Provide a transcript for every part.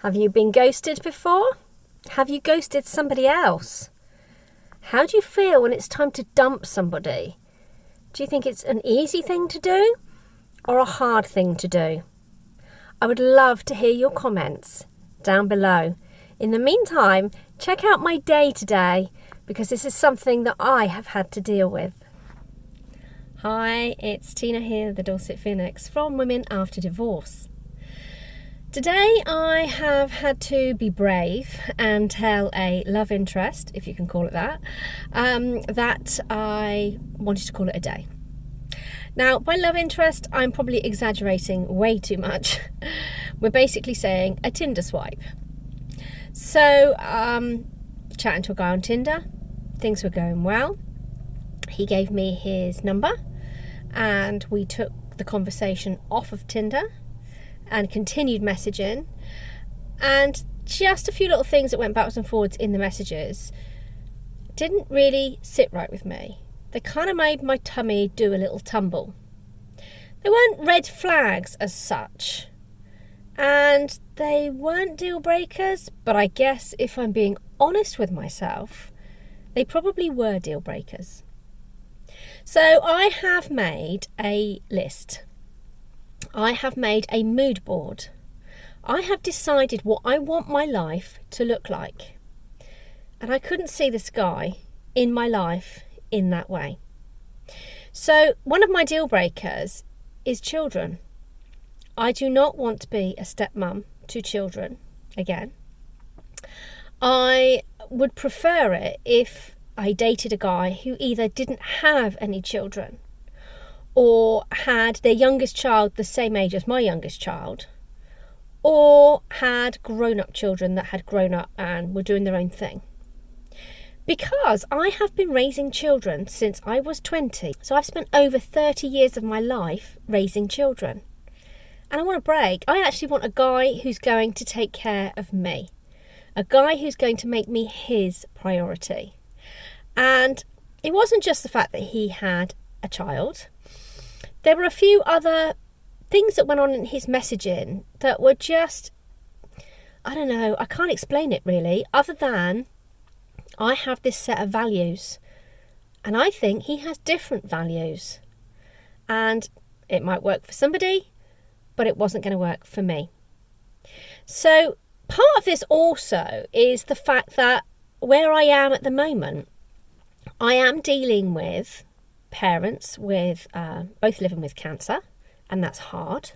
Have you been ghosted before? Have you ghosted somebody else? How do you feel when it's time to dump somebody? Do you think it's an easy thing to do or a hard thing to do? I would love to hear your comments down below. In the meantime, check out my day today because this is something that I have had to deal with. Hi, it's Tina here, the Dorset Phoenix from Women After Divorce. Today I have had to be brave and tell a love interest, if you can call it that, that I wanted to call it a day. Now, by love interest, I'm probably exaggerating way too much. We're basically saying a Tinder swipe. So, chatting to a guy on Tinder, things were going well. He gave me his number and we took the conversation off of Tinder and continued messaging, and just a few little things that went backwards and forwards in the messages didn't really sit right with me. They kind of made my tummy do a little tumble. They weren't red flags as such, and they weren't deal breakers, but I guess if I'm being honest with myself, they probably were deal breakers. So I have made a list. I have made a mood board. I have decided what I want my life to look like. And I couldn't see this guy in my life in that way. So one of my deal breakers is children. I do not want to be a stepmom to children again. I would prefer it if I dated a guy who either didn't have any children or had their youngest child the same age as my youngest child, or had grown-up children that had grown up and were doing their own thing. Because I have been raising children since I was 20, so I've spent over 30 years of my life raising children. And I want a break. I actually want a guy who's going to take care of me, a guy who's going to make me his priority. And it wasn't just the fact that he had a child. There were a few other things that went on in his messaging that were just, I don't know, I can't explain it really, other than I have this set of values and I think he has different values. And it might work for somebody, but it wasn't going to work for me. So part of this also is the fact that where I am at the moment, I am dealing with parents with both living with cancer, and that's hard.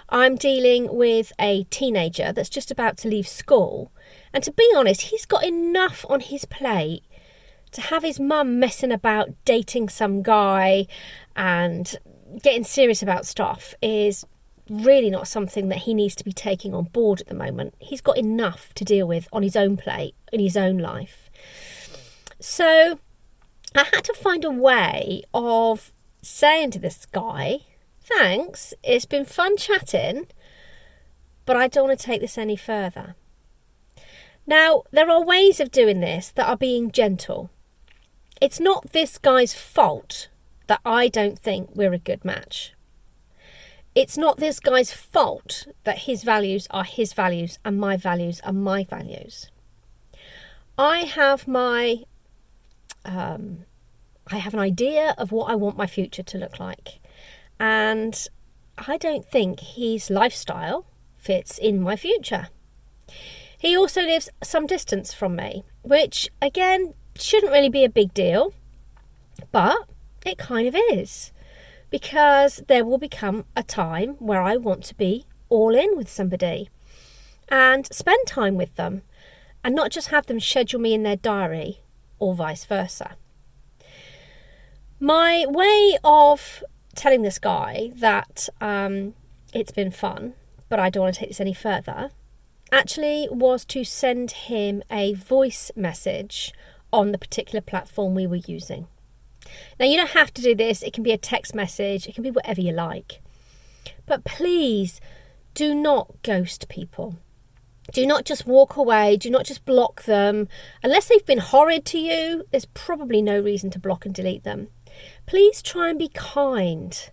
I'm dealing with a teenager that's just about to leave school, and to be honest, he's got enough on his plate to have his mum messing about dating some guy and getting serious about stuff is really not something that he needs to be taking on board at the moment. He's got enough to deal with on his own plate in his own life. So I had to find a way of saying to this guy, thanks, it's been fun chatting, but I don't want to take this any further. Now, there are ways of doing this that are being gentle. It's not this guy's fault that I don't think we're a good match. It's not this guy's fault that his values are his values and my values are my values. I have an idea of what I want my future to look like. And I don't think his lifestyle fits in my future. He also lives some distance from me, which again, shouldn't really be a big deal, but it kind of is. Because there will become a time where I want to be all in with somebody and spend time with them and not just have them schedule me in their diary or vice versa. My way of telling this guy that it's been fun, but I don't want to take this any further, actually was to send him a voice message on the particular platform we were using. Now, you don't have to do this. It can be a text message. It can be whatever you like. But please do not ghost people. Do not just walk away. Do not just block them. Unless they've been horrid to you, there's probably no reason to block and delete them. Please try and be kind.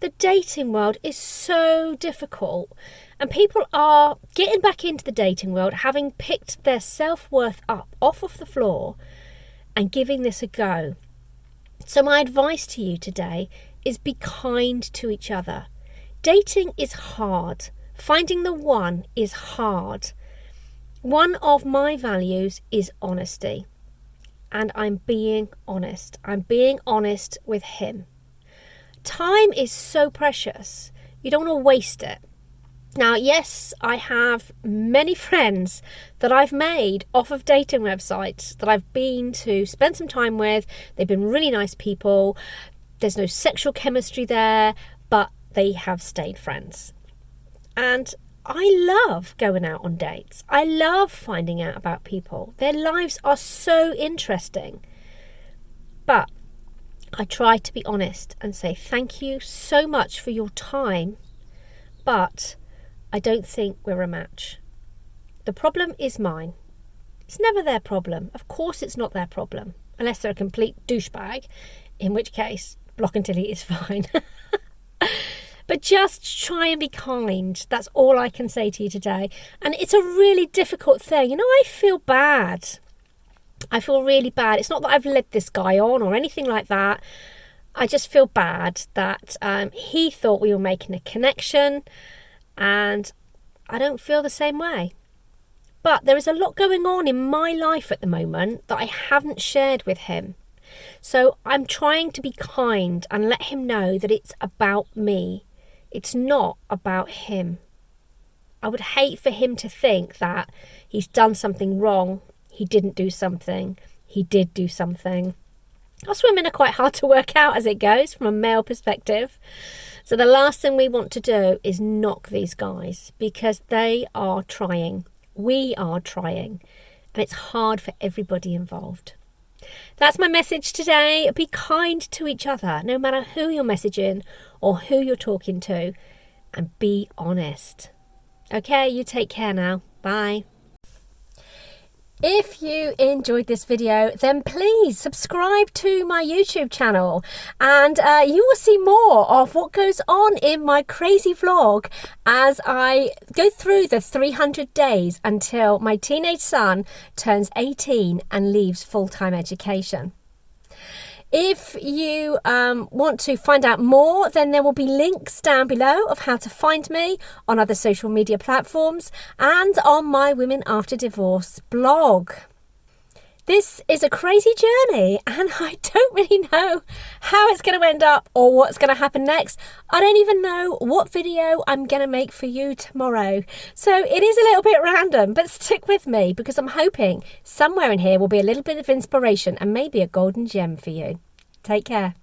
The dating world is so difficult, And people are getting back into the dating world, having picked their self-worth up off of the floor and giving this a go. So my advice to you today is be kind to each other. Dating is hard. Finding the one is hard. One of my values is honesty. And I'm being honest. I'm being honest with him. Time is so precious. You don't want to waste it. Now, yes, I have many friends that I've made off of dating websites that I've been to spend some time with. They've been really nice people. There's no sexual chemistry there, but they have stayed friends. And I love going out on dates. I love finding out about people. Their lives are so interesting. But I try to be honest and say thank you so much for your time, but I don't think we're a match. The problem is mine. It's never their problem. Of course it's not their problem, unless they're a complete douchebag, in which case block and delete is fine. But just try and be kind. That's all I can say to you today. And it's a really difficult thing. You know, I feel bad. I feel really bad. It's not that I've led this guy on or anything like that. I just feel bad that he thought we were making a connection, and I don't feel the same way. But there is a lot going on in my life at the moment that I haven't shared with him. So I'm trying to be kind and let him know that it's about me. It's not about him. I would hate for him to think that he's done something wrong. He didn't do something. He did do something. Us women are quite hard to work out as it goes from a male perspective. So the last thing we want to do is knock these guys because they are trying. We are trying. And it's hard for everybody involved. That's my message today. Be kind to each other, no matter who you're messaging or who you're talking to, and be honest. Okay, you take care now. Bye. If you enjoyed this video, then please subscribe to my YouTube channel, and you will see more of what goes on in my crazy vlog as I go through the 300 days until my teenage son turns 18 and leaves full-time education. If you want to find out more, then there will be links down below of how to find me on other social media platforms and on my Women After Divorce blog. This is a crazy journey and I don't really know how it's going to end up or what's going to happen next. I don't even know what video I'm going to make for you tomorrow. So it is a little bit random, but stick with me because I'm hoping somewhere in here will be a little bit of inspiration and maybe a golden gem for you. Take care.